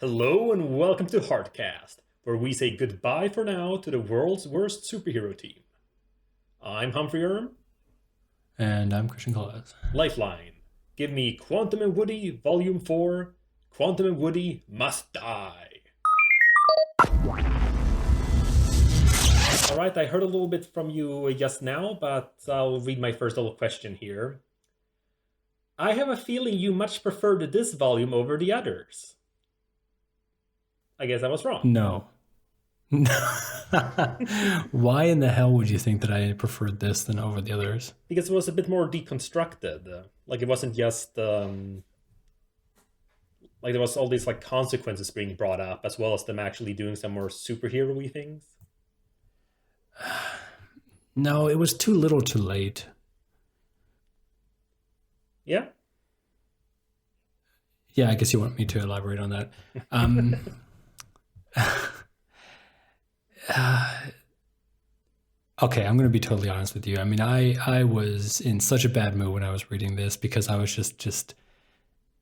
Hello and welcome to Hardcast, where we say goodbye for now to the world's worst superhero team. I'm Humphrey Erm. And I'm Christian Collins. Lifeline. Give me Quantum and Woody, Volume 4. Quantum and Woody must die. Alright, I heard a little bit from you just now, but I'll read my first little question here. I have a feeling you much preferred this volume over the others. I guess I was wrong. No. Why in the hell would you think that I preferred this than over the others? Because it was a bit more deconstructed. Like it wasn't just like there was all these like consequences being brought up, as well as them actually doing some more superhero-y things. No, it was too little too late. Yeah? Yeah, I guess you want me to elaborate on that. Okay, I'm going to be totally honest with you. I mean, I was in such a bad mood when I was reading this because I was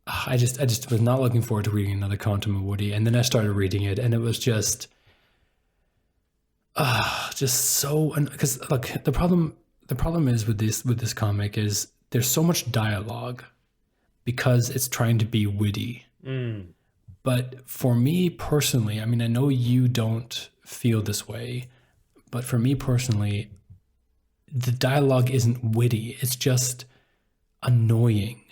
I just was not looking forward to reading another Quantum and Woody, and then I started reading it, and it was just so. Because look, the problem is with this comic is there's so much dialogue because it's trying to be witty. But for me personally, I mean, I know you don't feel this way, but for me personally, the dialogue isn't witty. It's just annoying.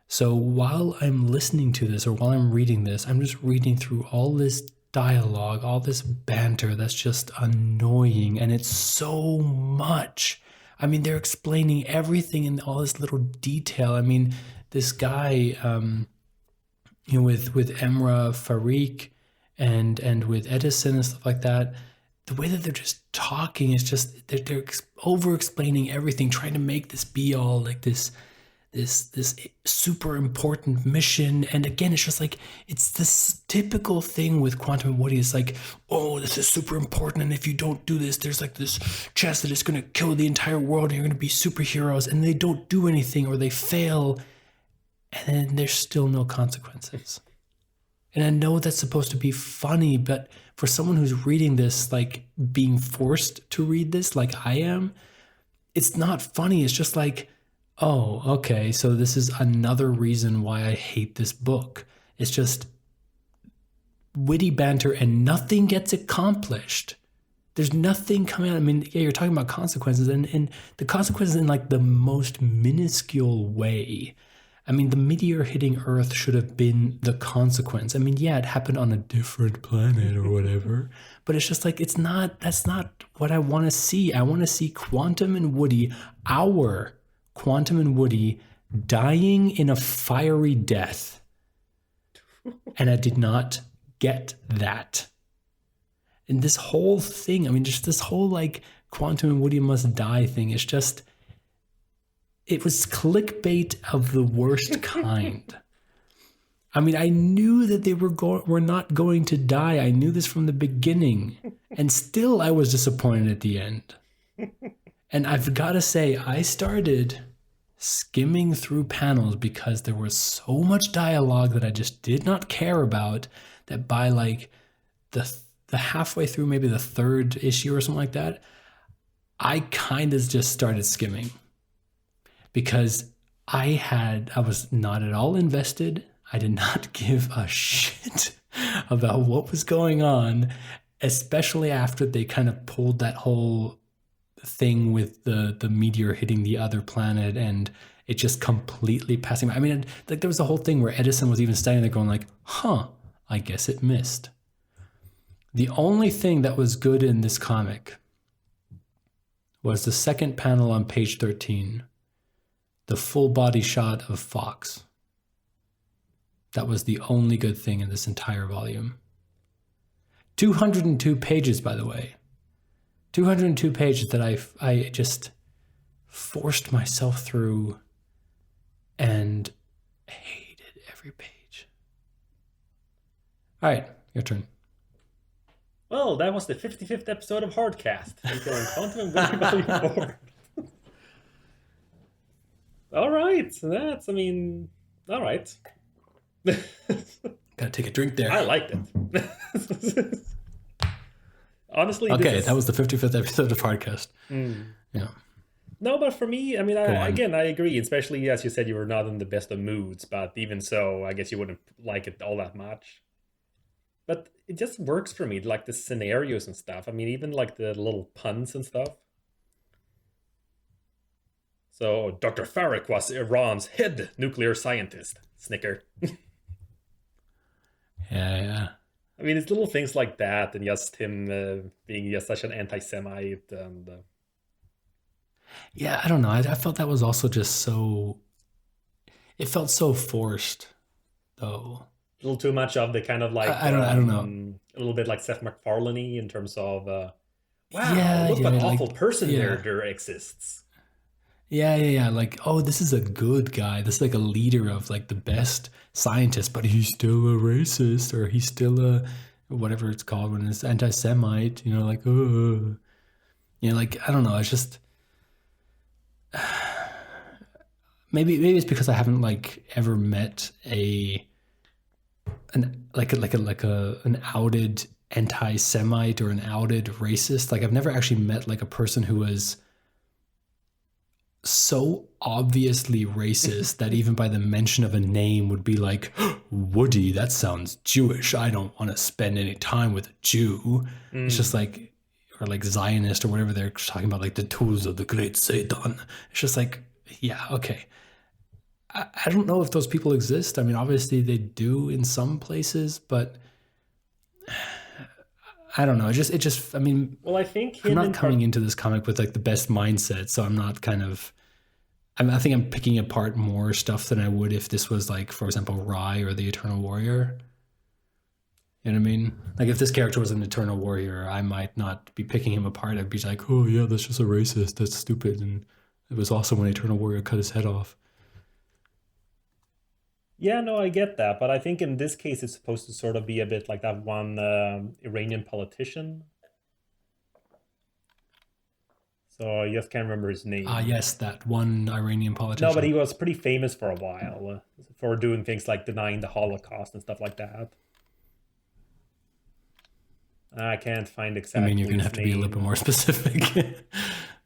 So while I'm listening to this or while I'm reading this, I'm just reading through all this dialogue, all this banter that's just annoying. And it's so much. I mean, they're explaining everything in all this little detail. I mean, this guy, with Emra Farik and with Edison and stuff like that, the way that they're just talking is just they're over explaining everything, trying to make this be all like this super important mission. And again, it's just like it's this typical thing with Quantum and Woody. It's like, oh, this is super important, and if you don't do this, there's like this chance that it's going to kill the entire world, and you're going to be superheroes, and they don't do anything or they fail. And then there's still no consequences. And I know that's supposed to be funny, but for someone who's reading this, like being forced to read this like I am, it's not funny. It's just like, oh, okay, so this is another reason why I hate this book. It's just witty banter and nothing gets accomplished. There's nothing coming out. I mean, yeah, you're talking about consequences and the consequences in like the most minuscule way. I mean, the meteor hitting Earth should have been the consequence. I mean, yeah, it happened on a different planet or whatever, but it's just like, that's not what I want to see. I want to see Quantum and Woody, our Quantum and Woody, dying in a fiery death. And I did not get that. And this whole thing, I mean, just this whole like Quantum and Woody must die thing is just... it was clickbait of the worst kind. I mean, I knew that they were not going to die. I knew this from the beginning. And still I was disappointed at the end. And I've got to say, I started skimming through panels because there was so much dialogue that I just did not care about, that by like the halfway through, maybe the third issue or something like that, I kind of just started skimming. Because I was not at all invested. I did not give a shit about what was going on, especially after they kind of pulled that whole thing with the meteor hitting the other planet and it just completely passing by. I mean, like there was the whole thing where Edison was even standing there going like, I guess it missed. The only thing that was good in this comic was the second panel on page 13. The full body shot of Fox. That was the only good thing in this entire volume. 202 pages, by the way. 202 pages that I just forced myself through and hated every page. All right, your turn. Well, that was the 55th episode of Hardcast, featuring Quantum and Woody Volume 4. All right, all right. Gotta take a drink there. I liked it. Honestly, this Okay, that is was the 55th episode of podcast. mm. Yeah, No, but for me, I mean, go on. again, I agree. Especially as you said, you were not in the best of moods, but even so, I guess you wouldn't like it all that much. But it just works for me, like the scenarios and stuff. I mean, even like the little puns and stuff. So Dr. Farrak was Iran's head nuclear scientist. Snicker. Yeah. I mean, it's little things like that, and just him being just such an anti-Semite, and Yeah, I don't know. I felt that was also just so. It felt so forced, though. a little too much of the kind of like I don't know. a little bit like Seth MacFarlane in terms of wow, Yeah, look what yeah, awful like person yeah, there exists. yeah. Like, oh, this is a good guy. This is like a leader of like the best scientists, but he's still a racist, or he's still a whatever it's called when it's anti-Semite. Like, oh, like I don't know. It's just maybe it's because I haven't like ever met an outed anti-Semite or an outed racist. Like I've never actually met like a person who was so obviously racist that even by the mention of a name would be like, Woody, that sounds Jewish. I don't want to spend any time with a Jew. It's just Mm. like, or like Zionist or whatever they're talking about, like the tools of the great Satan. It's just like, yeah, okay. I don't know if those people exist. I mean, obviously they do in some places, but I don't know. I mean, Well, I think I'm him not in coming part. into this comic with like the best mindset, so I'm not kind of. I think I'm picking apart more stuff than I would if this was like, for example, Rai or the Eternal Warrior. You know what I mean? Like if this character was an Eternal Warrior, I might not be picking him apart. I'd be like, oh yeah, that's just a racist. That's stupid. And it was awesome when Eternal Warrior cut his head off. Yeah, no, I get that, but I think in this case it's supposed to sort of be a bit like that one Iranian politician. So I just can't remember his Ah, name. yes, that one Iranian No, but politician. he was pretty famous for a while for doing things like denying the Holocaust and stuff like that. I can't find I mean, you're exactly gonna his have to be a little bit name. more specific.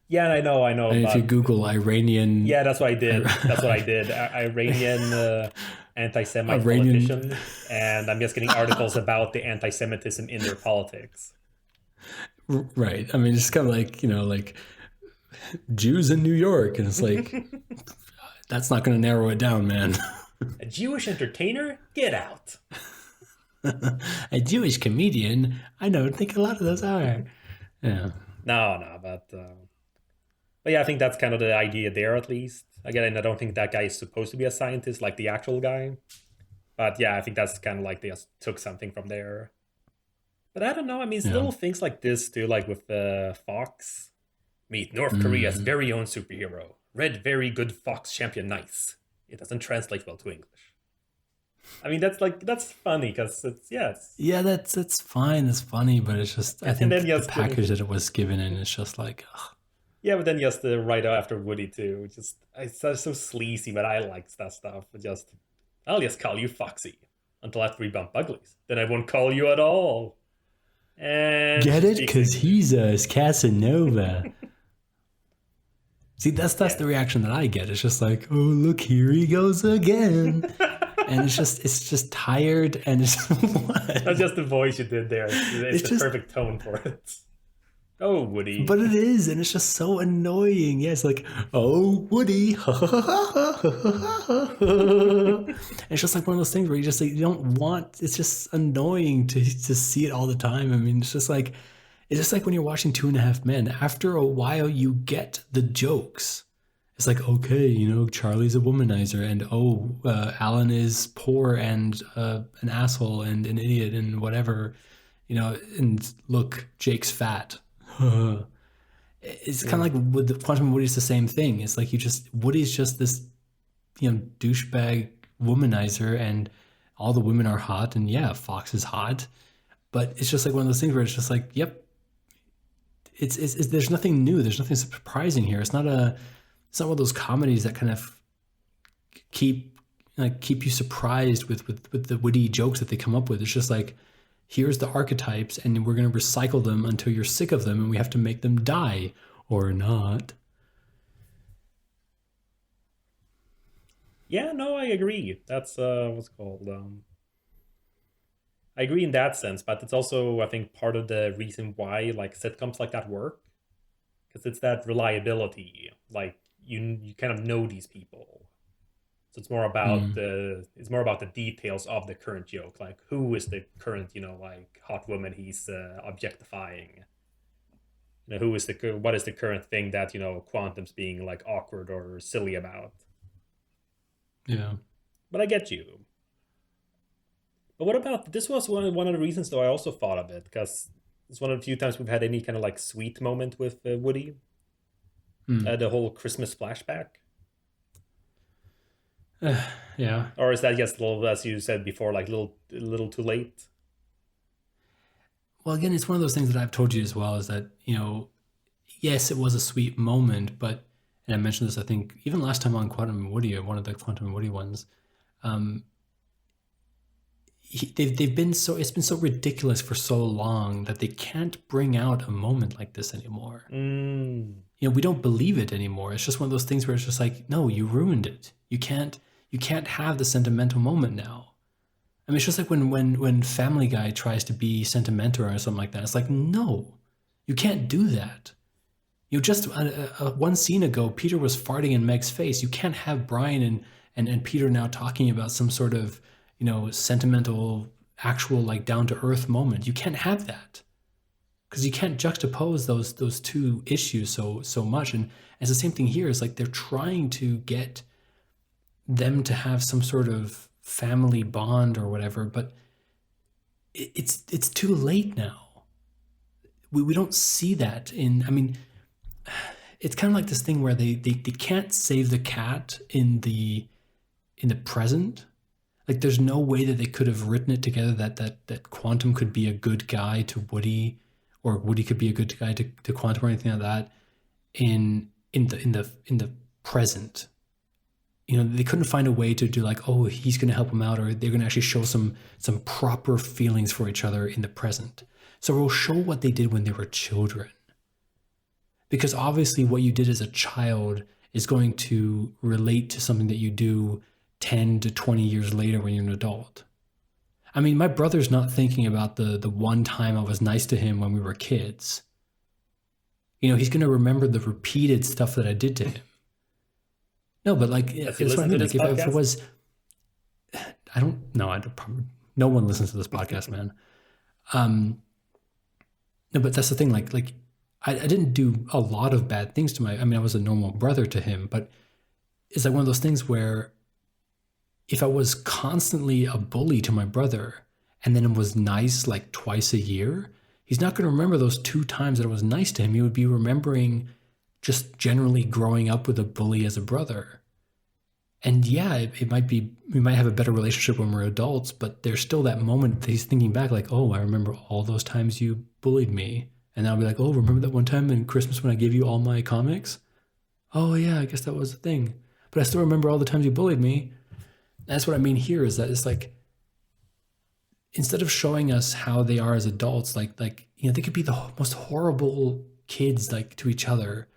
Yeah, I know, If you but Google Iranian, yeah, that's what I did. That's what I did. Iranian anti-Semite Iranian, politician, and I'm just getting articles about the anti-Semitism in their politics. right? I mean, it's kind of like like Jews in New York, and it's like that's not going to narrow it down, man. A Jewish entertainer? Get out. A Jewish comedian, I don't think a lot of those are. Yeah, No, but yeah, I think that's kind of the idea there, at least. Again, I don't think that guy is supposed to be a scientist like the actual guy. But yeah, I think that's kind of like they just took something from there. But I don't know. I mean, it's yeah. little things like this too, like with Fox. Meet North Korea's Mm. very own superhero. Red, very good Fox champion, nice. It doesn't translate well to English. I mean, that's funny because it's yes, Yeah, that's fine. That's funny, but it's just I and then think the just package that it was given in is just like, ugh. yeah, but then just right after Woody too, just it's so sleazy, but I like that stuff. But just I'll just call you Foxy until after we bump uglies. Then I won't call you at all. And Get she it? speaks Because he's a Casanova. See, that's yeah. the reaction that I get. It's just like, oh, look, here he goes again. And it's just tired and it's That's what? just the voice you did there. It's It's the just perfect tone for it. Oh, Woody. but it is, and it's just so annoying. Yeah, it's like, oh, Woody. It's just like one of those things where you just like you don't want. It's just annoying to see it all the time. I mean, it's just like when you're watching Two and a Half Men. After a while, you get the jokes. It's like, okay, Charlie's a womanizer, and oh, Alan is poor and an asshole and an idiot and whatever, and look, Jake's fat. It's kind of Mm. like with the Quantum Woody, it's the same thing. It's like Woody's just this, douchebag womanizer, and all the women are hot, and yeah, Fox is hot, but it's just like one of those things where it's just like, yep, it's there's nothing new, there's nothing surprising here. It's not one of those comedies that kind of keep like keep you surprised with the witty jokes that they come up with. It's just like, here's the archetypes, and we're going to recycle them until you're sick of them, and we have to make them die or not. Yeah, no, I agree. That's what's it called. I agree in that sense, but it's also I think part of the reason why like sitcoms like that work because it's that reliability. Like you kind of know these people, so Mm, it's more about the details of the current joke. Like who is the current like hot woman he's objectifying. Who is the what is the current thing that Quantum's being like awkward or silly about. yeah. But I get you. But what about this was one of the reasons though I also thought of it because it's one of the few times we've had any kind of like sweet moment with Woody. Mm. The whole Christmas flashback, Yeah. or is that just a little, as you said before, like little too late? Well, again, it's one of those things that I've told you as well, is that, yes, it was a sweet moment, but, and I mentioned this, I think, even last time on Quantum and Woody, or one of the Quantum and Woody ones, um, they've been so, it's been so ridiculous for so long that they can't bring out a moment like this anymore. Mm. We don't believe it anymore. It's just one of those things where it's just like, no, you ruined it. You can't have the sentimental moment now. I mean, it's just like when Family Guy tries to be sentimental or something like that. It's like, no, you can't do that. Just one scene ago, Peter was farting in Meg's face. You can't have Brian and Peter now talking about some sort of sentimental, actual like down to earth moment. You can't have that because you can't juxtapose those two issues so much. And it's the same thing here. Is like they're trying to get them to have some sort of family bond or whatever, but it's too late now. We don't see that in. I mean, it's kind of like this thing where they can't save the cat in the present. Like there's no way that they could have written it together that Quantum could be a good guy to Woody, or Woody could be a good guy to Quantum, or anything like that in the present. They couldn't find a way to do like, oh, he's going to help him out, or they're going to actually show some proper feelings for each other in the present. So we'll show what they did when they were children, because obviously what you did as a child is going to relate to something that you do 10 to 20 years later when you're an adult. I mean, my brother's not thinking about the one time I was nice to him when we were kids. He's going to remember the repeated stuff that I did to him. No, but like, Does he that's what I listen to mean. this Like, if it podcast? was, I don't know. I don't probably, no one listens to this podcast, man. Um, no, but that's the thing. Like, I didn't do a lot of bad things to I mean, I was a normal brother to him, but it's like one of those things where if I was constantly a bully to my brother and then it was nice like twice a year, he's not going to remember those 2 times that I was nice to him. He would be remembering just generally growing up with a bully as a brother. And yeah, it might be, we might have a better relationship when we're adults, but there's still that moment that he's thinking back like, oh, I remember all those times you bullied me. And I'll be like, oh, remember that one time in Christmas when I gave you all my comics? Oh yeah, I guess that was the thing. But I still remember all the times you bullied me. And that's what I mean here, is that it's like, instead of showing us how they are as adults, like they could be the most horrible kids like to each other,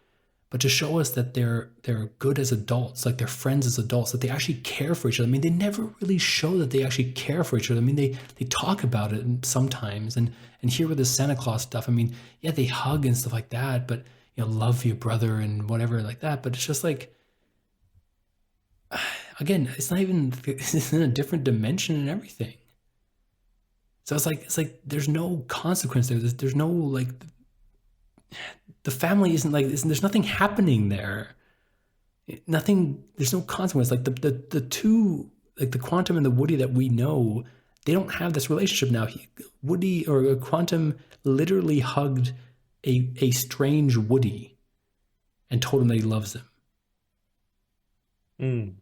but to show us that they're good as adults, like they're friends as adults, that they actually care for each other. I mean, they never really show that they actually care for each other. I mean, they talk about it sometimes, and here with the Santa Claus stuff, I mean, yeah, they hug and stuff like that, but love your brother and whatever like that. But it's just like, again, it's not even, it's in a different dimension and everything. So it's like there's no consequence there. There's no like, the family isn't like, there's nothing happening there. Nothing, there's no consequence. Like the two, like the Quantum and the Woody that we know, they don't have this relationship now. Woody, or Quantum, literally hugged a strange Woody and told him that he loves him. Mm.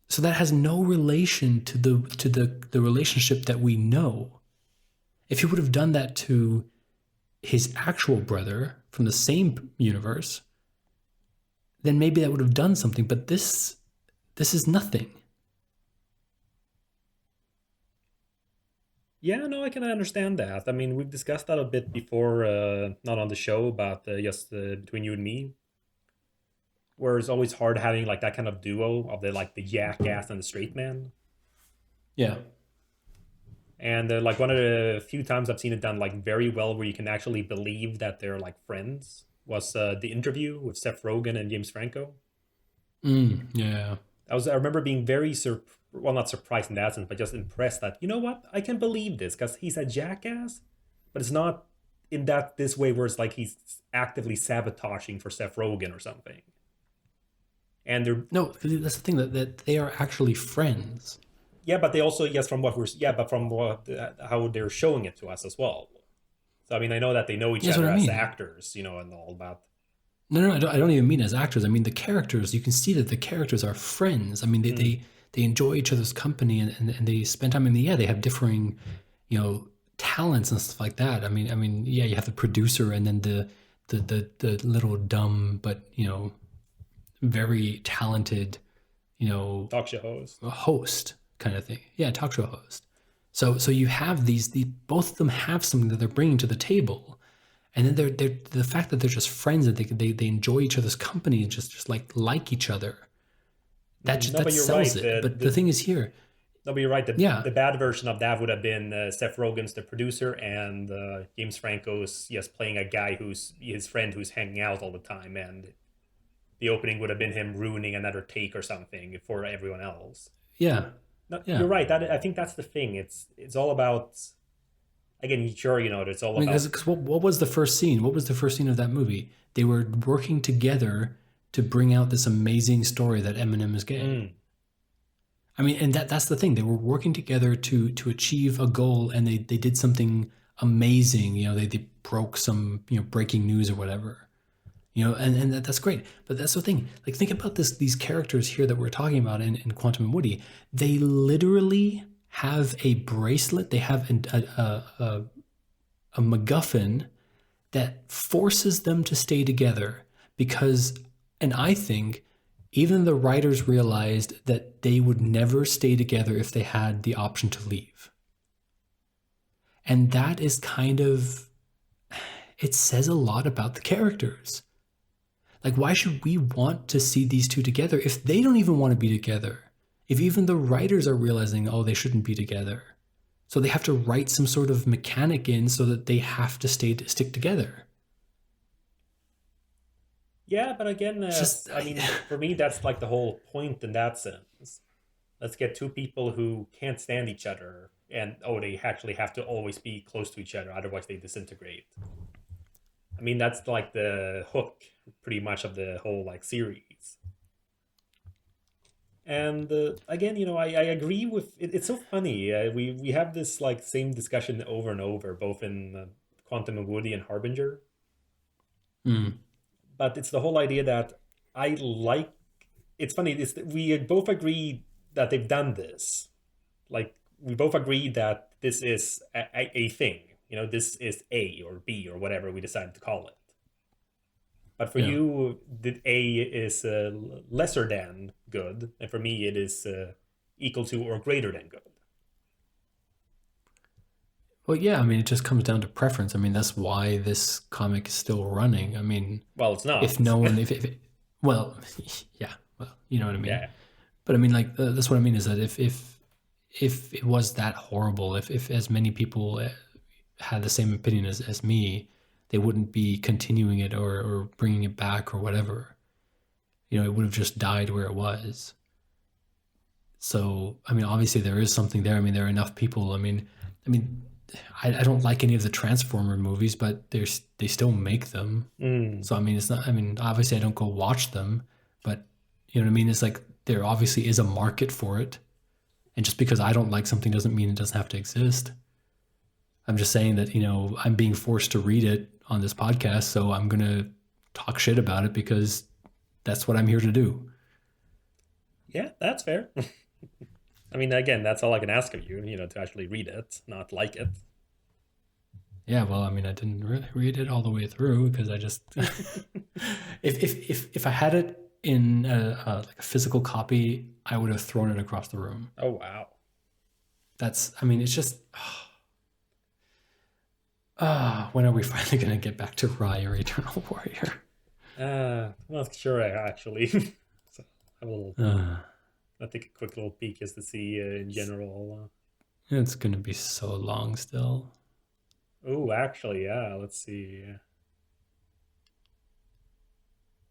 So that has no relation to the relationship that we know. If he would have done that to his actual brother from the same universe, then maybe that would have done something. But this is nothing. Yeah, no, I can understand that. I mean, we've discussed that a bit before, not on the show, but just between you and me, where it's always hard having like that kind of duo of the like the jackass and the straight man. Yeah. And like one of the few times I've seen it done like very well, where you can actually believe that they're like friends, was the interview with Seth Rogen and James Franco. Yeah. I remember being very well, not surprised in that sense, but just impressed that, you know what, I can believe this because he's a jackass, but it's not in that this way where it's like he's actively sabotaging for Seth Rogen or something. And they're No, that's the thing, that they are actually friends. yeah, but they also, yes, from what we're yeah, but from what how they're showing it to us as well. So I mean, I know that they know each That's what other I as mean. actors, and all, but No, I don't even mean as actors. I mean the characters. You can see that the characters are friends. I mean mm, they enjoy each other's company, and they spend time. I mean, yeah, they have differing, you know, talents and stuff like that. Yeah, you have the producer and then the little dumb but very talented, you know, talk show host. host kind of thing. Yeah, talk show host. So you have the both of them have something that they're bringing to the table, and then they're the fact that they're just friends, that they enjoy each other's company and just like each other. No, That but you're sells right. it. But the thing is here, No, but you're right. yeah, The bad version of that would have been Seth Rogen's the producer, and James Franco's, yes, playing a guy who's his friend who's hanging out all the time, and the opening would have been him ruining another take or something for everyone else. yeah, No, yeah. you're right. That I think that's the thing. It's all about, again. Sure, it's all I mean, about. because what was the first scene? What was the first scene of that movie? They were working together to bring out this amazing story that Eminem is gay. Mm, I mean, and that's the thing. They were working together to achieve a goal, and they did something amazing. They broke some breaking news or whatever. And that's great. But that's the thing. Like, think about these characters here that we're talking about in Quantum and Woody. They literally have a bracelet. They have a MacGuffin that forces them to stay together because, and I think even the writers realized that they would never stay together if they had the option to leave. And that is kind of, it says a lot about the characters. Like, why should we want to see these two together if they don't even want to be together? If even the writers are realizing, oh, they shouldn't be together. So they have to write some sort of mechanic in so that they have to stick together. yeah, but again, It's just, I mean, for me, that's like the whole point in that sense. Let's get two people who can't stand each other, and they actually have to always be close to each other, otherwise they disintegrate. I mean, that's like the hook, pretty much, of the whole like series. And again, I agree with it. It's so funny. We have this like same discussion over and over, both in Quantum of Woody and Harbinger. mm, But it's the whole idea that I like. It's funny. We both agree that they've done this. Like, we both agree that this is a thing. This is A or B or whatever we decided to call it. But for yeah. you, the A is lesser than good, and for me, it is equal to or greater than good. Well, yeah, I mean, it just comes down to preference. I mean, that's why this comic is still running. I mean, Well, it's if not. no one, if well, yeah, well, you know what I mean. Yeah. But I mean, like, that's what I mean is that if it was that horrible, if as many people had the same opinion as me, they wouldn't be continuing it or bringing it back or whatever. It would have just died where it was. So, I mean, obviously there is something there. I mean, there are enough people. I mean, I don't like any of the Transformer movies, but they still make them. Mm. So, I mean, it's not. I mean, obviously I don't go watch them, but you know what I mean. It's like there obviously is a market for it, and just because I don't like something doesn't mean it doesn't have to exist. I'm just saying that I'm being forced to read it on this podcast, so I'm gonna talk shit about it because that's what I'm here to do. Yeah, that's fair. I mean, again, that's all I can ask of you, to actually read it, not like it. Yeah, well, I mean, I didn't really read it all the way through because I just if I had it in like a physical copy, I would have thrown it across the room. Oh, wow. I mean, it's just When are we finally gonna get back to Rye or Eternal Warrior? Well, sure, actually. So I will. Uh, I take a quick little peek just to see in general. it's gonna be so long still. Oh, actually, yeah. Let's see.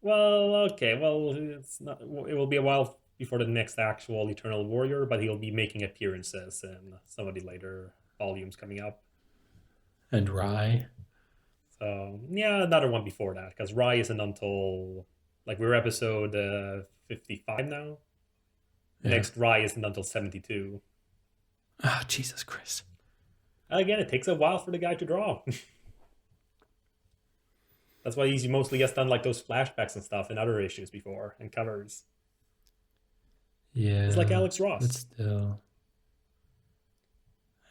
Well, okay. Well, it's not. It will be a while before the next actual Eternal Warrior, but he'll be making appearances in some of the later volumes coming up. And Rye. So yeah, another one before that because Rye isn't until like we're episode 55 now. Yeah. Next Rye isn't until 72. Jesus Christ. Again, it takes a while for the guy to draw. That's why he's mostly just done like those flashbacks and stuff in other issues before and covers. It's like Yeah. Alex But Ross. still.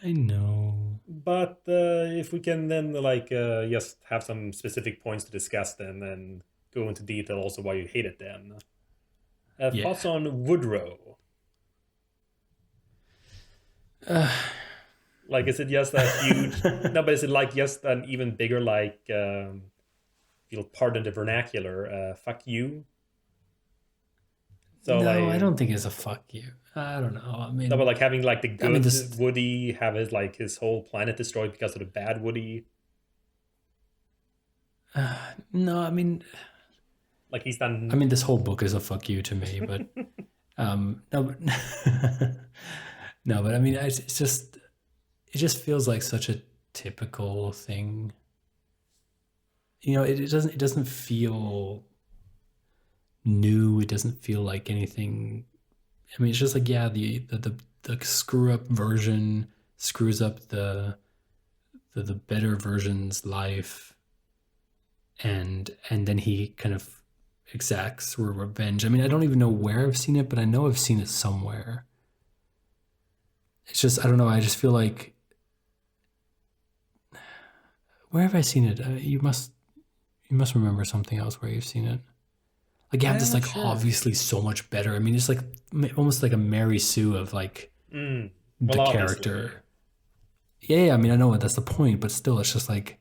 I know. But if we can then like just have some specific points to discuss then and go into detail also why you hate it then. Yeah. Thoughts on Woodrow? Like, is it just a huge? No, but is it like just an even bigger like? If you'll pardon the vernacular, fuck you. So No, I like, don't think it's a fuck you. I don't know. no, but like having like the I mean, good this. Woody have his whole planet destroyed because of the bad Woody. No, Like he's I done. mean, this whole book is a fuck you to me. But no, but no, but I mean, it's just it just feels like such a typical thing. It doesn't feel new. It doesn't feel like anything. I mean, it's just like, yeah, the screw up version screws up the better version's life, and then he kind of exacts revenge. I mean, I don't even know where I've seen it, but I know I've seen it somewhere. It's just, I don't know. I just feel like, where have I seen it? You must remember something else where you've seen it. Like, you have I'm this not like sure. obviously so much better. I mean, it's like almost like a Mary Sue of like Well, the obviously. character. Yeah, I mean, I know that's the point, but still, it's just like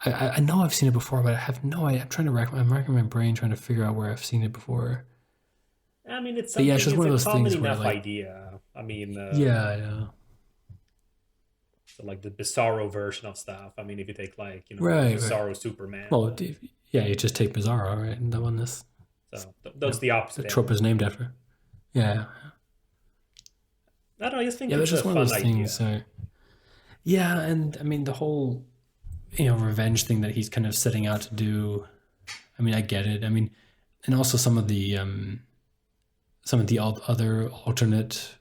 I know I've seen it before, but I have no idea. I'm racking my brain trying to figure out where I've seen it before. I mean, it's But yeah, it's something. just It's one a of those common things where enough like, idea. I mean, yeah, I know. so like the Bizarro version of stuff. I mean, if you take like Right. Bizarro Superman. Well, yeah, you just take Bizarro, right? And the one So yeah, that's the the opposite trope end. is named after. Yeah, I don't know. I just think yeah, but it's it's a just one of fun those idea. things. Yeah, and I mean the whole revenge thing that he's kind of setting out to do. I mean, I get it. I mean, and also some of the other alternate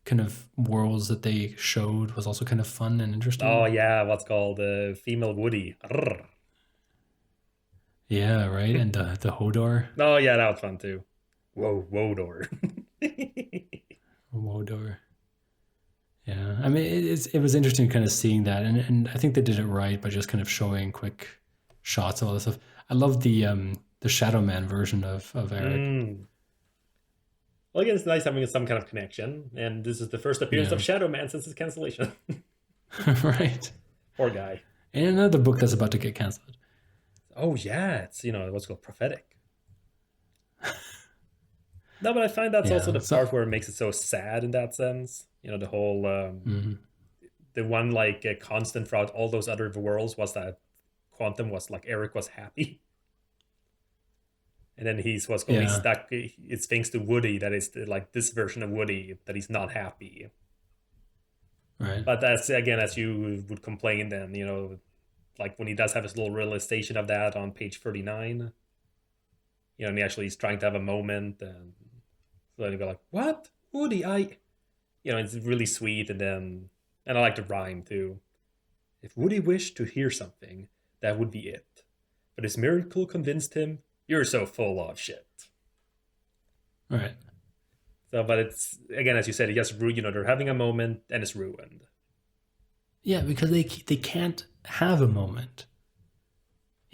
kind of worlds that they showed was also kind of fun and Oh interesting. yeah, what's called female Woody. Arrgh. Yeah, right. And the Hodor, Oh yeah, that was fun too. Whoa, Wodor. Wodor. Yeah, I mean, it was interesting kind of seeing that, and I think they did it right by just kind of showing quick shots of all this stuff. I love the Shadow Man version of Eric. mm. Well, again, it's nice having some kind of connection, and this is the first appearance of Yeah, Shadow Man since his cancellation. right. Poor guy. And another book that's about to get canceled. Oh yeah, it's what's called prophetic. No, but I find that's also Yeah. the So, part where it makes it so sad in that sense. The whole mhm. the one like constant throughout all those other worlds was that Quantum was like Eric was happy, and then he's was only Yeah, stuck. It's thanks to Woody that is like this version of Woody that he's not happy. right. But that's again as you would complain then like when he does have his little realization of that on page 39. And he actually is trying to have a moment, and so then you go like, "What, Woody? It's really sweet, and I like the rhyme too. If Woody wished to hear something, that would be it. But his miracle convinced him, you're so full of shit." Right. So, but it's again, as you said, it just they're having a moment and it's ruined. Yeah, because they can't have a moment.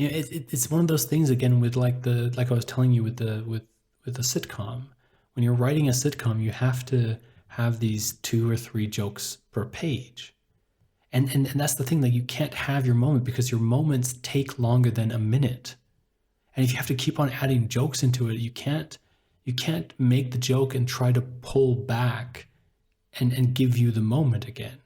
It's one of those things again with like I was telling you with the sitcom. When you're writing a sitcom, you have to have these 2 or 3 jokes per page. And that's the thing, like you can't have your moment because your moments take longer than a minute. And if you have to keep on adding jokes into it, you can't make the joke and try to pull back and give you the moment again.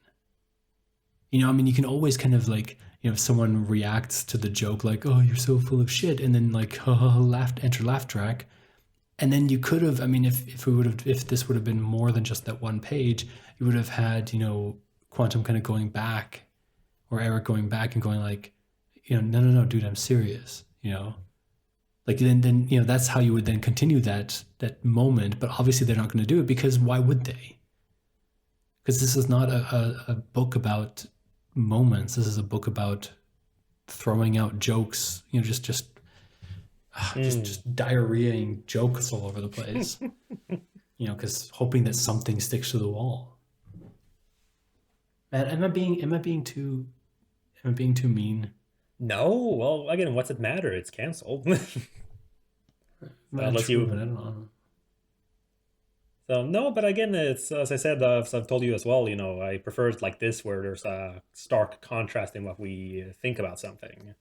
You know, I mean, you can always kind of like, you know, if someone reacts to the joke like, oh, you're so full of shit, and then like, enter laugh track. And then you could have, I mean, if this would have been more than just that one page, you would have had, you know, Quantum kind of going back, or Eric going back and going like, you know, no, dude, I'm serious, you know, like then you know, that's how you would then continue that moment. But obviously they're not going to do it because why would they? Because this is not a book about moments. This is a book about throwing out jokes, you know, just diarrheaing jokes all over the place, you know, because hoping that something sticks to the wall. Man, am I being too mean? No, well, again, what's it matter? It's canceled. Unless True, you. but I don't know. So no, but again, it's as I said, as I've told you as well. You know, I prefer it like this, where there's a stark contrast in what we think about something.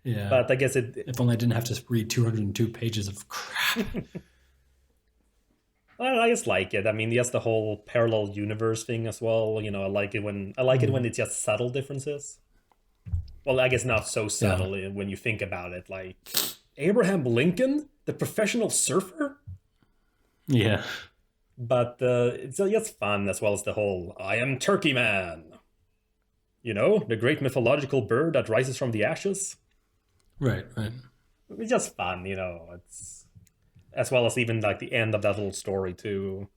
Yeah. But I guess if only I didn't have to read 202 pages of crap. Well, I just like it. I mean, yes, the whole parallel universe thing as well. You know, I like it when it's just subtle differences. Well, I guess not so subtle when you think about it. Like Abraham Lincoln, the professional surfer. Yeah. But it's just fun, as well as the whole "I am Turkey Man." You know, the great mythological bird that rises from the ashes. Right. It's just fun, you know. It's as well as even like the end of that little story too.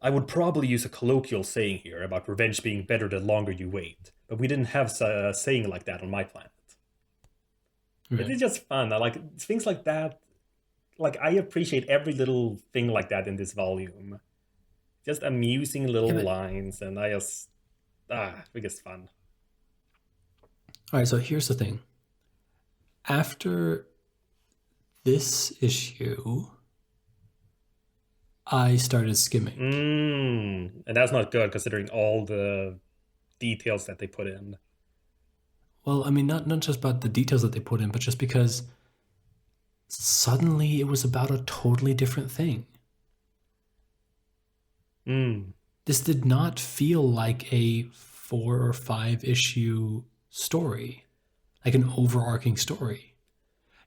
I would probably use a colloquial saying here about revenge being better the longer you wait, but we didn't have a saying like that on my planet. Right. It's just fun. I like things like that. Like, I appreciate every little thing like that in this volume. Just amusing little lines, and I just it's just fun. All right, so here's the thing. After this issue, I started skimming. And that's not good considering all the details that they put in. Well, I mean, not just about the details that they put in, but just because suddenly it was about a totally different thing. This did not feel like a 4 or 5 issue story, like an overarching story.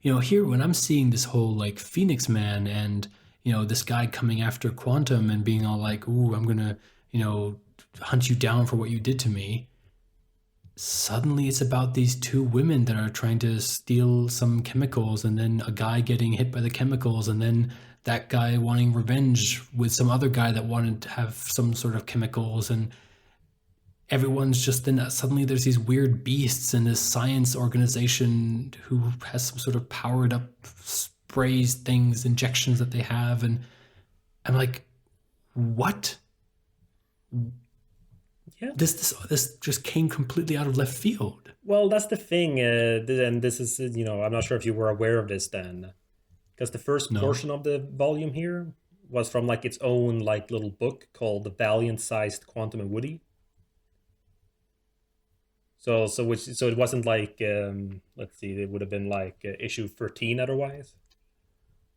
You know, here when I'm seeing this whole like Phoenix Man and, you know, this guy coming after Quantum and being all like, ooh, I'm gonna, you know, hunt you down for what you did to me. Suddenly it's about these 2 women that are trying to steal some chemicals, and then a guy getting hit by the chemicals, and then that guy wanting revenge with some other guy that wanted to have some sort of chemicals, and everyone's just then suddenly there's these weird beasts in this science organization who has some sort of powered up sprays things, injections that they have, and I'm like, what? Yeah. This just came completely out of left field. Well, that's the thing, and this is, you know, I'm not sure if you were aware of this then, because the first portion of the volume here was from like its own like little book called The Valiant-Sized Quantum and Woody. So it wasn't like let's see, it would have been like issue 13 otherwise.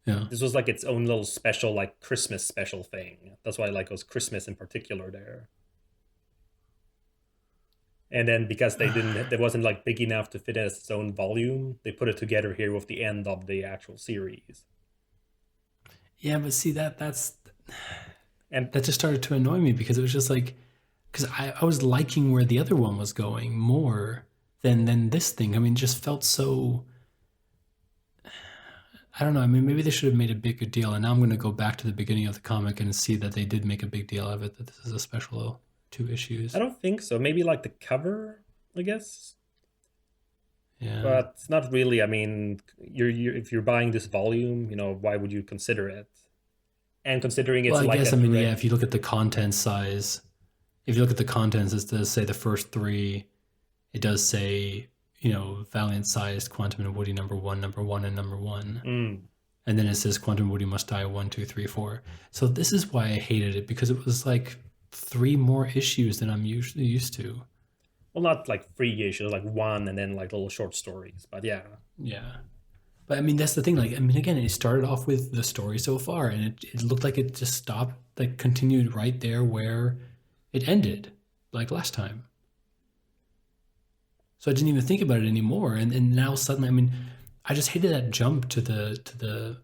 Yeah. This was like its own little special, like Christmas special thing. That's why I like it was Christmas in particular there. And then because it wasn't like big enough to fit as its own volume, they put it together here with the end of the actual series. Yeah, but see that just started to annoy me because it was just like, because I was liking where the other one was going more than this thing. I mean, it just felt so, I don't know. I mean, maybe they should have made a bigger deal. And now I'm going to go back to the beginning of the comic and see that they did make a big deal of it, that this is a special 2 issues. I don't think so. Maybe like the cover, I guess. Yeah. But it's not really. I mean, if you're buying this volume, you know, why would you consider it? And considering it's I guess, if you look at the content size, if you look at the contents, it does say the first 3, it does say, you know, Valiant-Sized Quantum and Woody number 1, and number 1. And then it says Quantum and Woody must die 1, 2, 3, 4. So this is why I hated it, because it was like, 3 more issues than I'm usually used to. Well, not like 3 issues, like one and then like little short stories. But yeah. Yeah. But I mean, that's the thing. Like, I mean, again, it started off with the story so far, and it looked like it just stopped, like, continued right there where it ended, like last time. So I didn't even think about it anymore. And now suddenly, I mean, I just hated that jump to the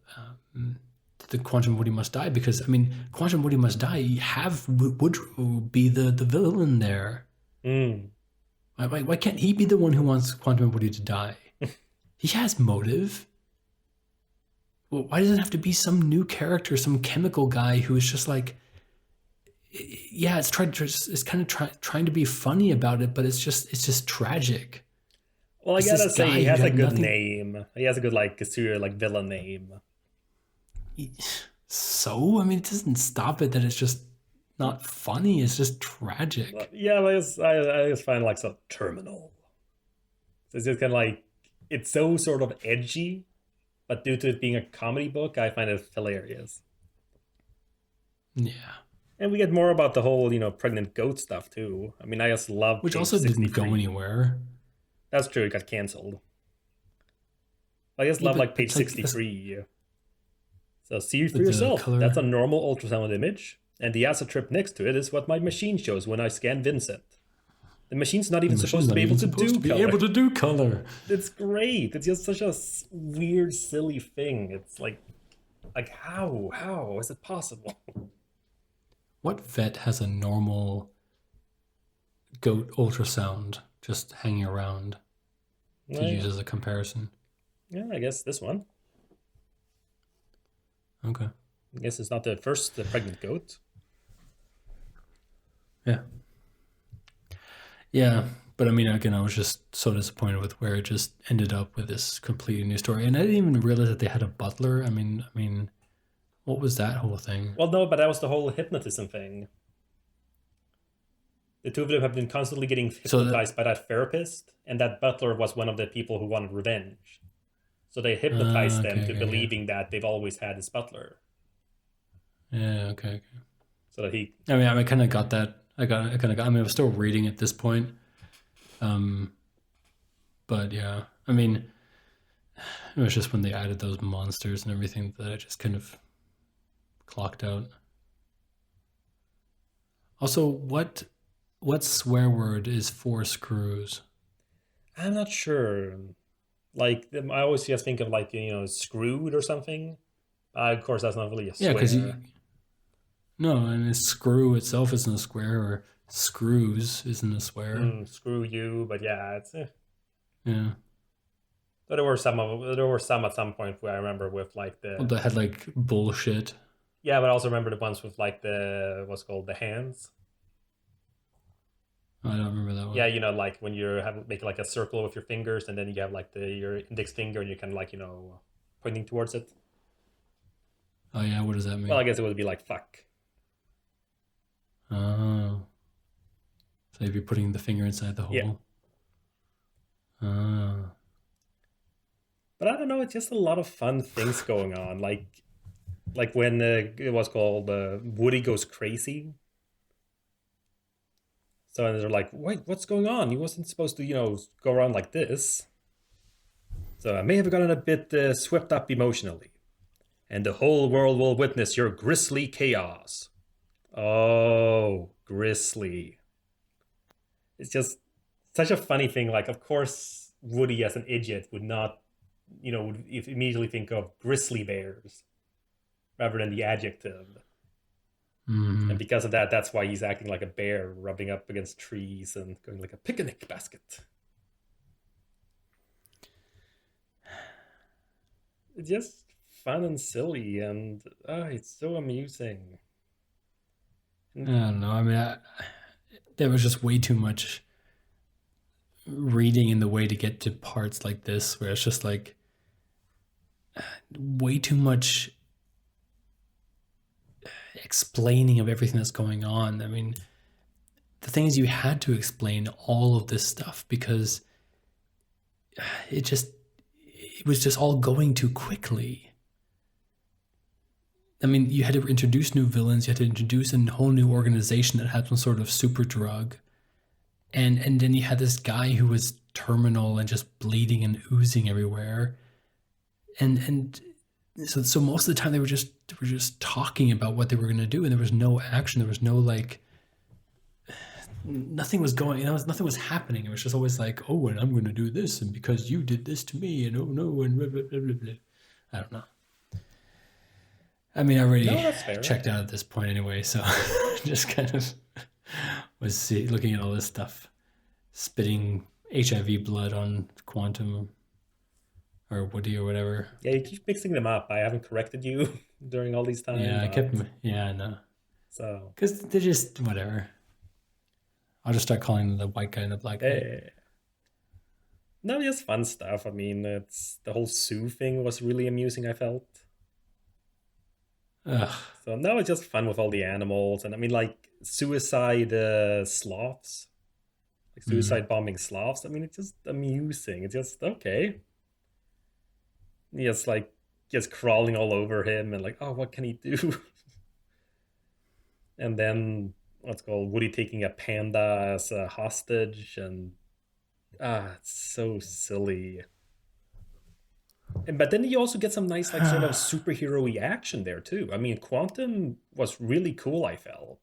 Quantum Woody Must Die, because I mean, Quantum Woody Must Die, have Woodrow be the villain there. Mm. Why can't he be the one who wants Quantum Woody to die? He has motive. Well, why does it have to be some new character, some chemical guy who is just like, yeah, it's kind of trying to be funny about it, but it's just tragic. Well, I It's gotta this say guy he who has a had good nothing. name. He has a good like serial like villain name. So I mean, it doesn't stop it that it's just not funny. It's just tragic. Yeah, I just find like so terminal. So it's just kind of like it's so sort of edgy, but due to it being a comedy book, I find it hilarious. Yeah, And we get more about the whole, pregnant goat stuff too. I mean, I just love which page also didn't go 63. anywhere. That's true, it got canceled. I just Yeah, love like but page it's like 63. So see for with the yourself. That's a color. normal ultrasound image, and the acid trip next to it is what my machine shows when I scan Vincent. The machine's not The even machine's supposed to not be able even to supposed do to be color. able to do color. It's great. It's just such a weird, silly thing. It's like how is it possible? What vet has a normal goat ultrasound just hanging around to Yeah, use as a comparison? yeah, I guess this one. Okay. I guess it's not the first pregnant goat. Yeah. Yeah. But I mean, again, I was just so disappointed with where it just ended up with this completely new story, and I didn't even realize that they had a butler. I mean, what was that whole thing? Well, no, but that was the whole hypnotism thing. The two of them have been constantly getting So that, hypnotized by that therapist, and that butler was one of the people who wanted revenge. So they hypnotized them okay, to okay, yeah, believing that they've always had this butler, yeah, okay, okay. so that he. I mean, I kind of got that. I kind of got. I mean, I was still reading at this point. Um, but yeah, I mean, it was just when they added those monsters and everything that I just kind of clocked out. Also, what swear word is 4 screws? I'm not sure. Like I always just think of like screwed or something. Of course, that's not really a Yeah, because you swear. no, and a screw itself isn't a square, or screws isn't a swear. Screw you, but yeah, it's. Yeah, But there were some at some point where I remember with like well, the. that had like bullshit. Yeah, but I also remember the ones with like the what's called the hands. I don't remember that Yeah, one. like when you have make like a circle with your fingers, and then you have like your index finger, and you can like pointing towards it. Oh yeah, what does that Well, I mean? guess it would be like fuck. Oh, so if you're putting the finger inside the Yeah, hole. Oh, but I don't know. It's just a lot of fun things going on. Like when it was called Woody Goes Crazy. So and they're like, wait, what's going on? He wasn't supposed to go around like this. So I may have gotten a bit swept up emotionally, and the whole world will witness your grisly chaos. Oh, grisly. It's just such a funny thing. Like, of course, Woody, as an idiot, would not, would immediately think of grizzly bears rather than the adjective. And mm-hmm. because of that, that's why he's acting like a bear, rubbing up against trees and going like a picnic basket. It's just fun and silly, and it's so amusing. I don't know. I mean, there was just way too much reading in the way to get to parts like this, where it's just like way too much explaining of everything that's going on. I mean, the thing is, you had to explain all of this stuff because it was just all going too quickly. I mean, you had to introduce new villains. You had to introduce a whole new organization that had some sort of super drug, and then you had this guy who was terminal and just bleeding and oozing everywhere. And so most of the time they were just talking about what they were going to do, and there was no action. There was no like nothing was going. Nothing was happening. It was just always like, oh, and I'm going to do this, and because you did this to me, and oh no, and blah blah blah blah blah. I don't know. I mean, I No, already that's fair. checked out at this point anyway, so just kind of looking at all this stuff, spitting HIV blood on Quantum or Woody or whatever. Yeah, you keep mixing them up. I haven't corrected you during all these time, Yeah, I kept. but Yeah, I know. so Because they're just whatever. I'll just start calling them the white guy and the black guy. eh. No, just fun stuff. I mean, it's the whole Sue thing was really amusing, I felt. Ugh. So now it's just fun with all the animals, and I mean, like suicide sloths, like Mm. suicide bombing sloths. I mean, it's just amusing. It's just okay. Just like just crawling all over him, and like, oh, what can he do? And then what's called Woody taking a panda as a hostage, and it's so silly. And but then you also get some nice like sort of superhero-y action there too. I mean, Quantum was really cool, I felt.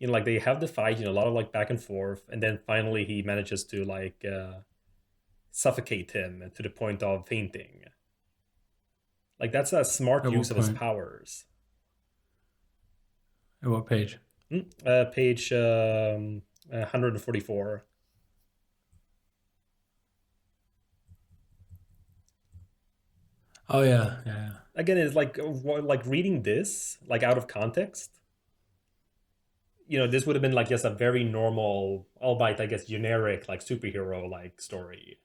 Like they have the fight, a lot of like back and forth, and then finally he manages to like suffocate him to the point of fainting. Like that's a smart At use what of his point? powers. At what page? Page 144. Oh yeah, yeah, yeah. Again, it's like reading this like out of context. This would have been like just a very normal, albeit I guess generic like superhero like story.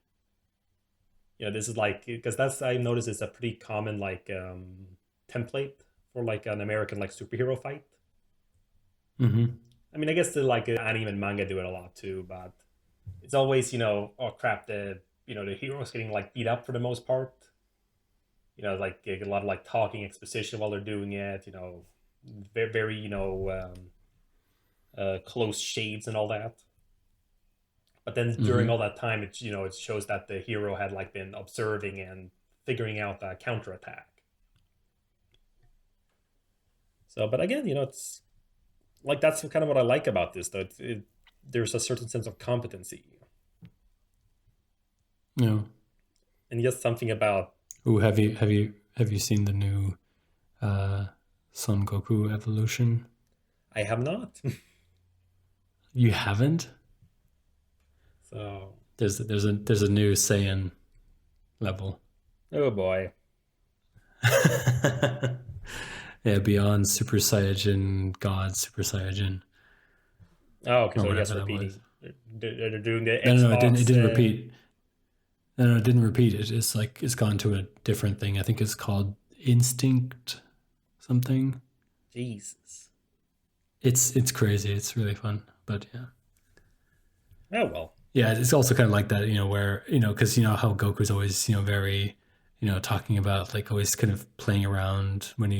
This is like because that's I noticed it's a pretty common like template for like an American like superhero fight. Mm-hmm. I mean, I guess the like anime and manga do it a lot too, but it's always oh crap, the hero's getting like beat up for the most part. Like a lot of like talking exposition while they're doing it. Very very close shades and all that. But then during Mm-hmm. all that time, it shows that the hero had like been observing and figuring out the counterattack. So, but again, it's like that's kind of what I like about this, though. There's a certain sense of competency, Yeah. and just something about. Oh, have you seen the new uh, Son Goku evolution? I have not. You haven't? So, There's a new Saiyan level. oh boy. Yeah, beyond Super Saiyajin, God Super Saiyajin, Oh, okay. or So yes, whatever that was. repeating. They're doing the No, no, no, it didn't. It Xbox. didn't repeat. No, no, it didn't repeat. It's like it's gone to a different thing. I think it's called Instinct something. Jesus. It's crazy. It's really fun, but yeah. Oh well. Yeah, it's also kind of like that, where, because how Goku's always, very, talking about like always kind of playing around when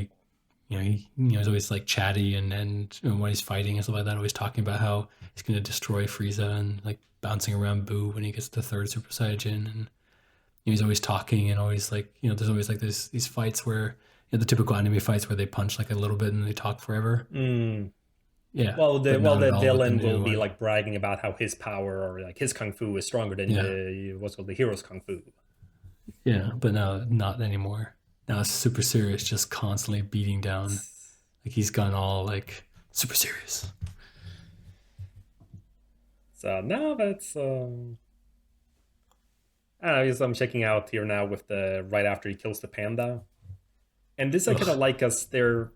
he's always like chatty and when he's fighting and stuff like that, always talking about how he's going to destroy Frieza and like bouncing around Boo when he gets the third Super Saiyan. And he's always talking and always like, there's always like these fights where, the typical anime fights where they punch like a little bit and they talk forever. Mm. Yeah, Well, but not the at all with the villain will new be one. like bragging about how his power or like his kung fu is stronger than Yeah, the what's called the hero's kung fu. yeah, but now not anymore. Now it's super serious, just constantly beating down. Like he's gone all like super serious. So now that's I don't know, I'm checking out here now with the right after he kills the panda, and this I kind of Ugh. like us. They're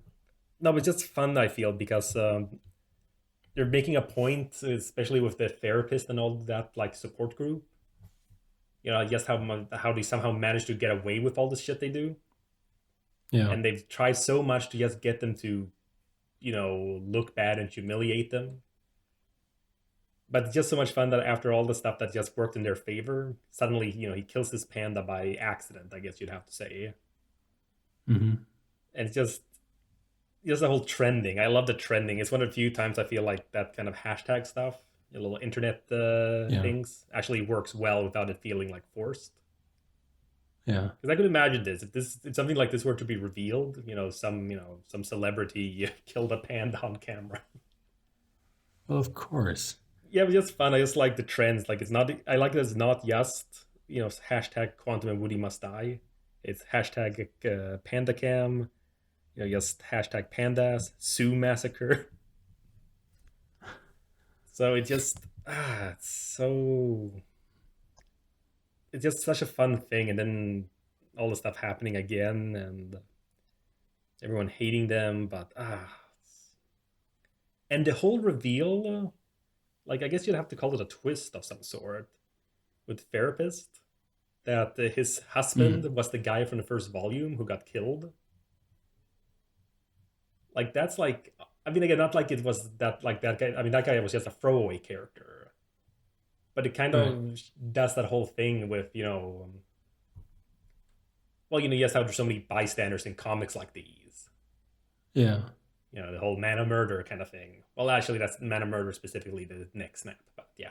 no, it's just fun. I feel because they're making a point, especially with the therapist and all that like support group. Just how they somehow manage to get away with all this shit they do, Yeah. and they've tried so much to just get them to look bad and humiliate them. But it's just so much fun that after all the stuff that just worked in their favor, suddenly he kills this panda by accident, I guess you'd have to say. Mm-hmm. and it's just the whole trending. I love the trending. It's one of the few times I feel like that kind of hashtag stuff, the little internet Yeah. things, actually works well without it feeling like forced. Yeah. Because I could imagine this if something like this were to be revealed, some celebrity killed a panda on camera. Well, of course. Yeah, it was just fun. I just like the trends. Like it's not. I like that it's not just hashtag Quantum and Woody must die. It's hashtag panda cam. Just hashtag pandas Sue massacre. So it just it's just such a fun thing, and then all the stuff happening again, and everyone hating them, but and the whole reveal, like I guess you'd have to call it a twist of some sort with therapist that his husband Mm. was the guy from the first volume who got killed. Like that's like, I mean, again, not like it was that like that guy. I mean, that guy was just a throwaway character, but it kind Right. of does that whole thing with well, yes, how there's so many bystanders in comics like these. Yeah. The whole man of murder kind of thing. Well, actually, that's man of murder specifically the next snap, but yeah.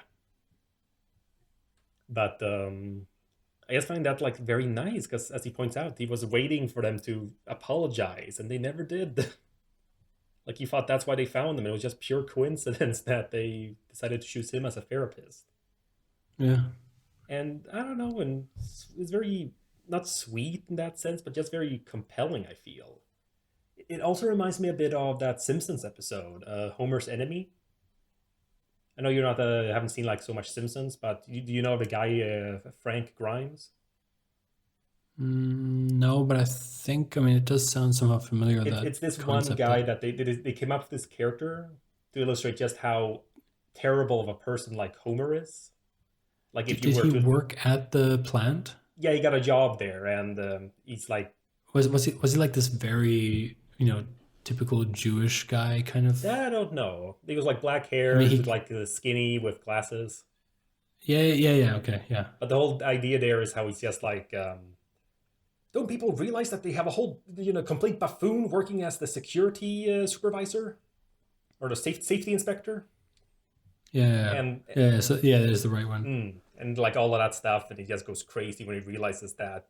But I just find that like very nice because, as he points out, he was waiting for them to apologize, and they never did. Like he thought that's why they found him. It was just pure coincidence that they decided to choose him as a therapist. Yeah. And I don't know, and it's very not sweet in that sense, but just very compelling. I feel it also reminds me a bit of that Simpsons episode, Homer's Enemy. I know you're not haven't seen like so much Simpsons, but do you know the guy Frank Grimes? No, but I think, I mean, it does sound somehow familiar, that It's this one concept, guy but that they came up with this character to illustrate just how terrible of a person like Homer is. Like if you did were he to, work at the plant? yeah, he got a job there, and he's like, Was he like this very, typical Jewish guy kind of? I don't know. He was like black I mean, hairs, he, like skinny with glasses. yeah, yeah, yeah, okay, yeah. But the whole idea there is how he's just like, don't people realize that they have a whole, complete buffoon working as the security supervisor or the safety inspector, Yeah, yeah, and yeah, yeah, so yeah, that is the right one. and like all of that stuff, and he just goes crazy when he realizes that,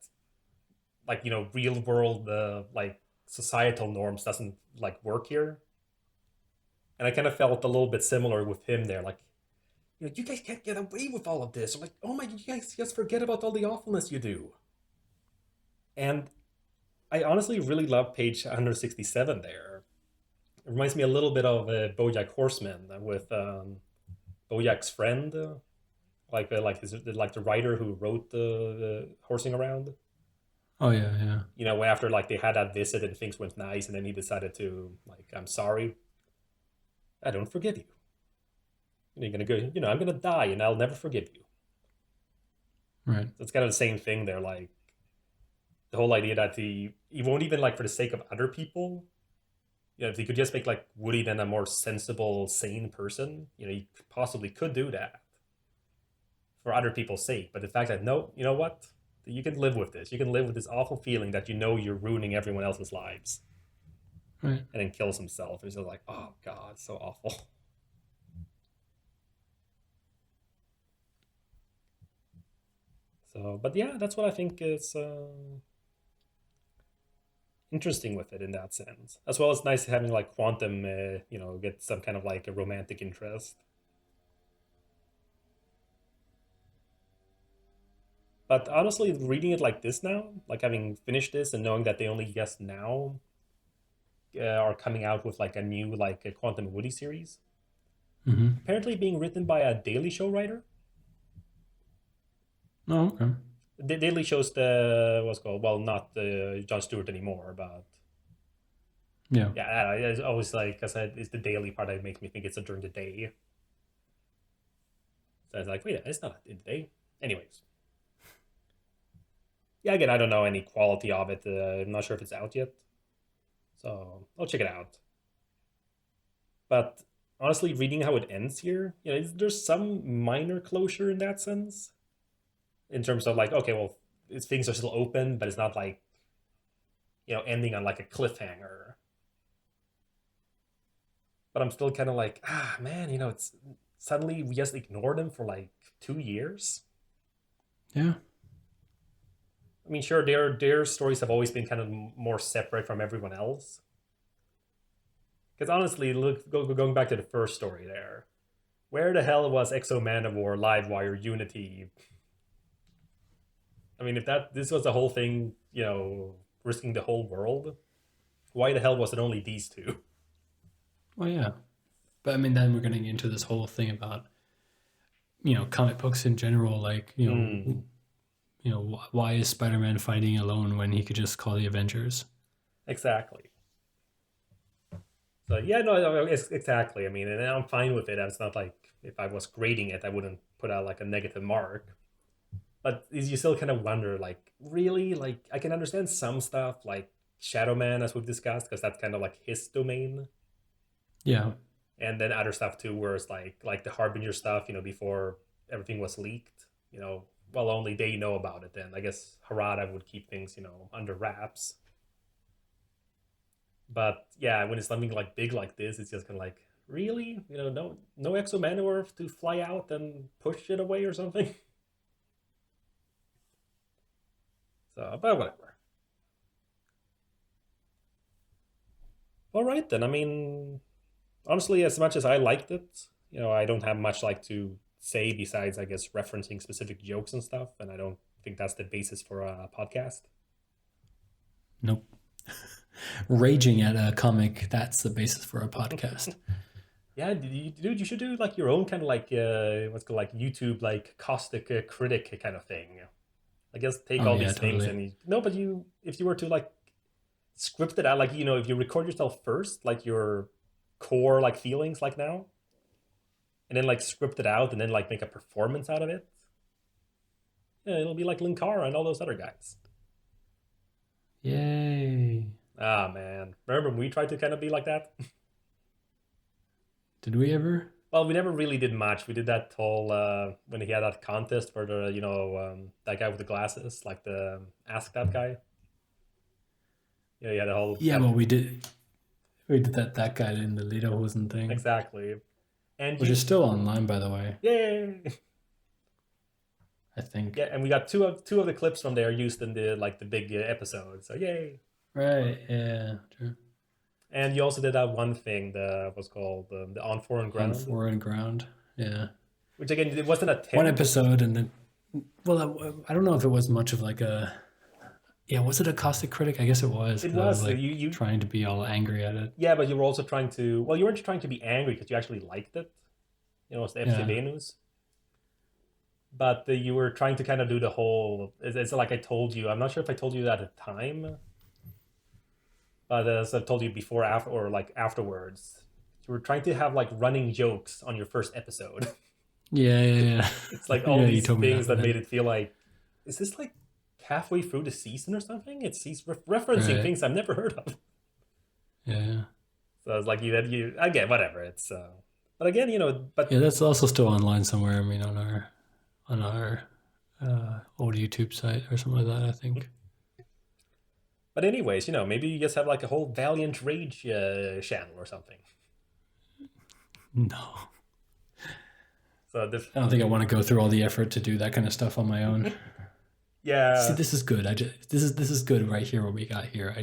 like real world like societal norms doesn't like work here. And I kind of felt a little bit similar with him there, like you guys can't get away with all of this. Or like, oh my, you guys just forget about all the awfulness you do. And I honestly really love page 167 there. It reminds me a little bit of BoJack Horseman with BoJack's friend, like his like the writer who wrote the Horsing Around. Oh yeah, yeah. After like they had that visit and things went nice, and then he decided to like, I'm sorry, I don't forgive you. You're gonna go, I'm gonna die, and I'll never forgive you. Right. So it's kind of the same thing there, like the whole idea that he won't even like for the sake of other people. If he could just make like Woody then a more sensible, sane person, he possibly could do that for other people's sake. But the fact that no, you know what? You can live with this. You can live with this awful feeling that you're ruining everyone else's lives, Right. and then kills himself. It's just like, oh god, so awful. So, but yeah, that's what I think is interesting with it in that sense. As well as nice having like Quantum, get some kind of like a romantic interest. But honestly, reading it like this now, like having finished this and knowing that they only just now are coming out with like a new like a Quantum Woody series, Mm-hmm. apparently being written by a Daily Show writer. Oh, okay. The Daily Show's the what's called, well, not Jon Stewart anymore, but Yeah. yeah, I always like, I said, it's the daily part that makes me think it's during the day. So I was like, wait, it's not in the day. Anyways, yeah, again, I don't know any quality of it. I'm not sure if it's out yet, so I'll check it out. But honestly, reading how it ends here, there's some minor closure in that sense, in terms of like, okay, well, things are still open, but it's not like ending on like a cliffhanger. But I'm still kind of like, man, it's suddenly we just ignored him for like 2 years. Yeah. I mean, sure, their stories have always been kind of more separate from everyone else. Because honestly, look, going back to the first story there, where the hell was Exo Manowar, Livewire, Unity? I mean, if this was the whole thing, risking the whole world, why the hell was it only these two? Well, yeah. But I mean, then we're getting into this whole thing about, comic books in general. Like, why is Spider-Man fighting alone when he could just call the Avengers? Exactly. So yeah, no, exactly. I mean, and I'm fine with it. It's not like if I was grading it, I wouldn't put out like a negative mark. But you still kind of wonder, like, really, like I can understand some stuff, like Shadow Man, as we've discussed, because that's kind of like his domain. Yeah. And then other stuff too, where it's like the Harbinger stuff, before everything was leaked, well, only they know about it. Then I guess Harada would keep things, under wraps. But yeah, when it's something like big like this, it's just kind of like, really, no Exo Manowar to fly out and push it away or something. So, but whatever. All right then. I mean, honestly, as much as I liked it, I don't have much like to say besides, I guess, referencing specific jokes and stuff, and I don't think that's the basis for a podcast. Nope. Raging at a comic, that's the basis for a podcast. Yeah, dude, you should do like your own kind of like what's called like YouTube like caustic critic kind of thing. I guess take all these things and but if you were to like script it out, like if you record yourself first, like your core like feelings like now, and then like script it out and then like make a performance out of it, yeah, it'll be like Linkara and all those other guys. Yay. Ah, man, remember when we tried to kind of be like that? Did we ever? Well, we never really did much. We did that whole when he had that contest for the that guy with the glasses, like the Ask That guy. Yeah, he had a whole. Yeah, well, we did that guy in the Lederhosen thing. Exactly. And which is still online, by the way. Yay! I think. Yeah, and we got two of the clips from there used in the big episode. So yay! Right. Yeah. True. And you also did that one thing, the what's called the On Foreign Ground. On Foreign Ground. Yeah. Which again, it wasn't a one episode, and then, well, I don't know if it was much of like a. Yeah, was it a caustic critic? I guess it was. It was. Like you trying to be all angry at it. Yeah, but you were also trying to. Well, you weren't trying to be angry because you actually liked it. It's the FC Venus. But you were trying to kind of do the whole. It's like I told you. I'm not sure if I told you that at the time. But as I've told you before, afterwards, you were trying to have like running jokes on your first episode. Yeah. It's like all these things that made it feel like, is this like halfway through the season or something? He's referencing things I've never heard of. Yeah. So it's like again, whatever. It's but again, but yeah, that's also still online somewhere. I mean, on our old YouTube site or something like that, I think. But anyways, maybe you just have like a whole Valiant Rage channel or something. No. So I don't think I want to go through all the effort to do that kind of stuff on my own. Yeah. See, this is good. This is good right here. What we got here.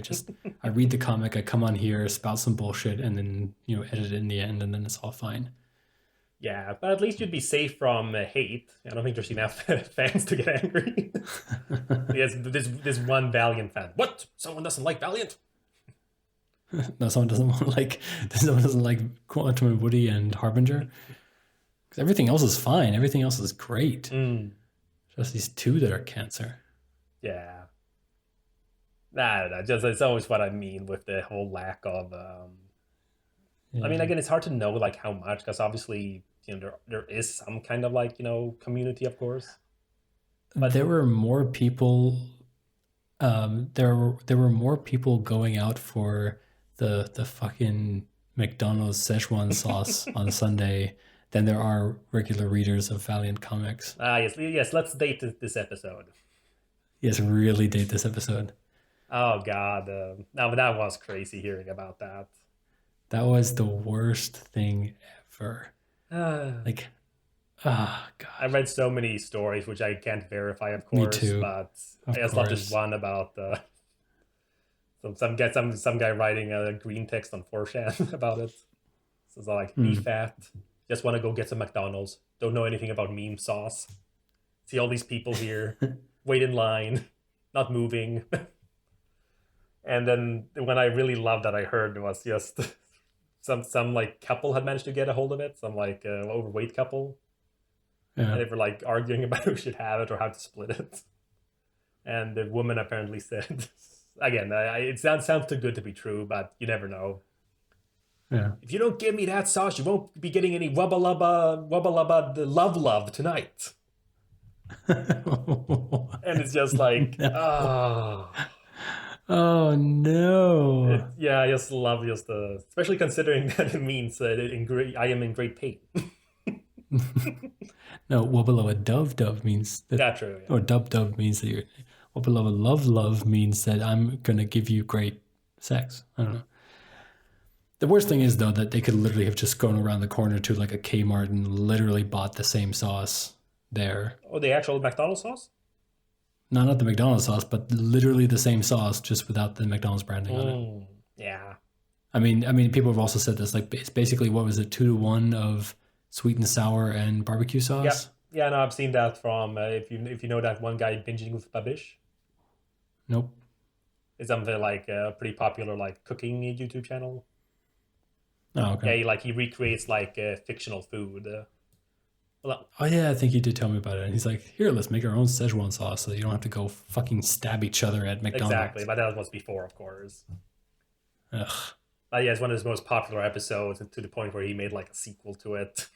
I read the comic. I come on here, spout some bullshit, and then edit it in the end, and then it's all fine. Yeah, but at least you'd be safe from hate. I don't think there's enough fans to get angry. Yes, this one Valiant fan. What? Someone doesn't like Valiant? No, someone doesn't like Quantum and Woody and Harbinger. Because everything else is fine. Everything else is great. Just these two that are cancer. Yeah. I don't know. Just it's always what I mean with the whole lack of. I mean, again, it's hard to know like how much because obviously there is some kind of like community, of course. But there were more people. There were more people going out for the fucking McDonald's Szechuan sauce on Sunday than there are regular readers of Valiant comics. Yes. Let's date this episode. Yes, really date this episode. Oh God, no, but that was crazy hearing about that. That was the worst thing ever. Uh, Like, ah, I God. read so many stories which I can't verify, of Me course, too. but I Of just love this course. one about some guy writing a green text on 4chan about it. So it's like, be Hmm. fat, just want to go get some McDonald's, don't know anything about meme sauce. See all these people here, wait in line, not moving. And then when I really loved that I heard was just some like couple had managed to get a hold of it, some like overweight couple, Yeah. and they were like arguing about who should have it or how to split it. And the woman apparently said, again, it sounds too good to be true, but you never know. Yeah. If you don't give me that sauce, you won't be getting any wubba lubba the love tonight. And it's just like, No. ah, Oh no. yeah, I just love just especially considering that it means that I am in great pain. No, Wubbalova Dove Dove means that, Yeah, true. Yeah, or Dub Dub means that you're, Wubbalova Love Love means that I'm gonna give you great sex. I don't know. The worst thing is though that they could literally have just gone around the corner to like a Kmart and literally bought the same sauce there. oh, the actual McDonald's sauce. Not the McDonald's sauce, but literally the same sauce, just without the McDonald's branding on it. Yeah, I mean, people have also said this. Like, it's basically what was it, 2-to-1 of sweet and sour and barbecue yeah, sauce? yeah. No, I've seen that from if you know that one guy binging with Babish. Nope. It's something like a pretty popular like cooking YouTube channel. Oh, Yeah, okay. he recreates like fictional food. Well, Oh yeah, I think he did tell me about it. And he's like, "Here, let's make our own Szechuan sauce, so you don't have to go fucking stab each other at exactly, McDonald's." but that was before, of course. Ugh. Yeah, it's one of his most popular episodes, to the point where he made like a sequel to it.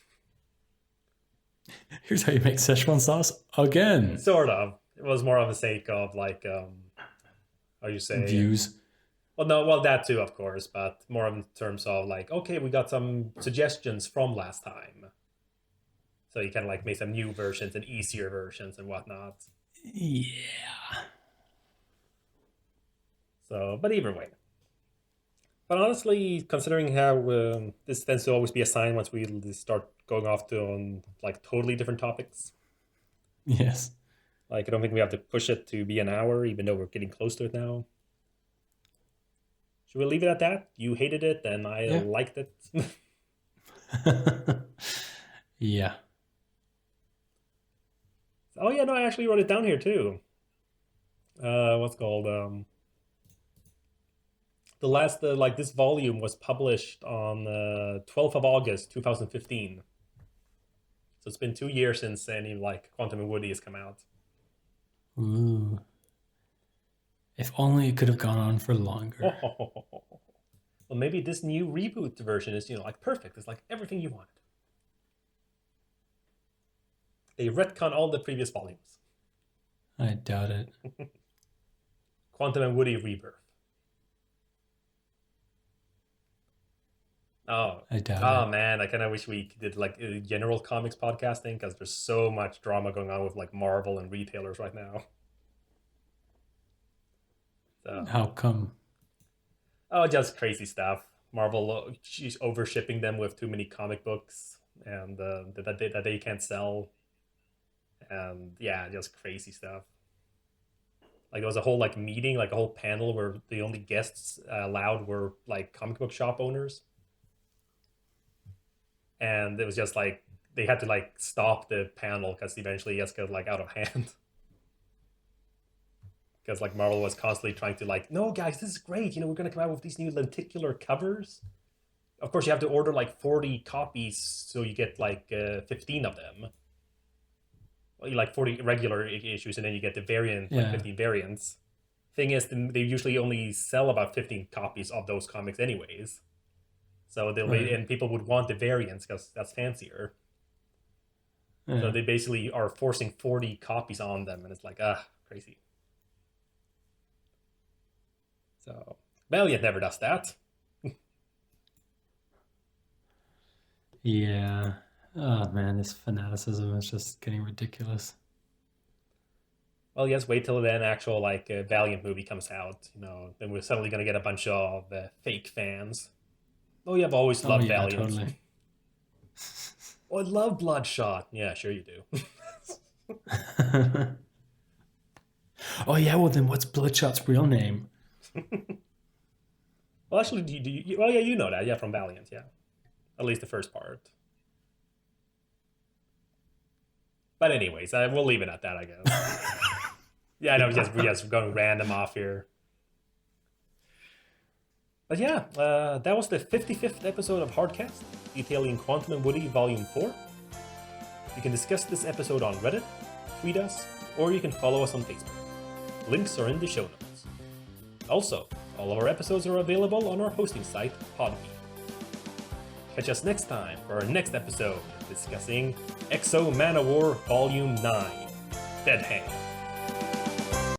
Here's how you make Szechuan sauce again. Sort of. It was more of a sake of like, how you say? Views. Well, no, well that too, of course, but more in terms of like, okay, we got some suggestions from last time, so you kind of like make some new versions and easier versions and whatnot. Yeah. So, but either way. But honestly, considering how this tends to always be a sign once we start going off to on like totally different topics. Yes. Like, I don't think we have to push it to be an hour, even though we're getting close to it now. Should we leave it at that? You hated it, and I Yeah. liked it. Yeah. Oh yeah, no, I actually wrote it down here too. What's it called the last like this volume was published on 12th of August 2015. So it's been 2 years since any like Quantum and Woody has come out. Ooh. If only it could have gone on for longer. Well, maybe this new reboot version is like perfect. It's like everything you wanted. They retcon all the previous volumes. I doubt it. Quantum and Woody Rebirth. Oh, I doubt oh it. man, I kind of wish we did like general comics podcasting, because there's so much drama going on with like Marvel and retailers right now. So, How come? oh, just crazy stuff. Marvel, she's over shipping them with too many comic books, and that they can't sell, and yeah, just crazy stuff. Like there was a whole like meeting, like a whole panel where the only guests allowed were like comic book shop owners, and it was just like they had to like stop the panel because eventually it just got like out of hand. Because like Marvel was constantly trying to like, no guys, this is great. We're gonna come out with these new lenticular covers. Of course, you have to order like 40 copies, so you get like 15 of them. Well, like 40 regular issues, and then you get the variant, like Yeah. 15 variants. Thing is, they usually only sell about 15 copies of those comics, anyways. So they'll wait, Right. and people would want the variants because that's fancier. So Yeah. they basically are forcing 40 copies on them, and it's like, crazy. So Valiant never does that. Yeah. Oh man, this fanaticism is just getting ridiculous. Well, yes, wait till then actual like Valiant movie comes out. Then we're suddenly gonna get a bunch of fake fans. Oh, yeah, I've always Oh loved yeah, Valiant. totally. Oh, I love Bloodshot. Yeah, sure you do. Oh yeah, well then what's Bloodshot's real name? Well, actually, well, yeah, you know that. Yeah, from Valiant. Yeah, at least the first part. But anyways, we'll leave it at that, I guess. Yeah, I know. Yes, we're going random off here. But yeah, that was the 55th episode of Hardcast, detailing Quantum and Woody Volume 4. You can discuss this episode on Reddit, tweet us, or you can follow us on Facebook. Links are in the show notes. Also, all of our episodes are available on our hosting site, Podbean. Catch us next time for our next episode discussing Exo Manowar Volume 9, Dead Hand.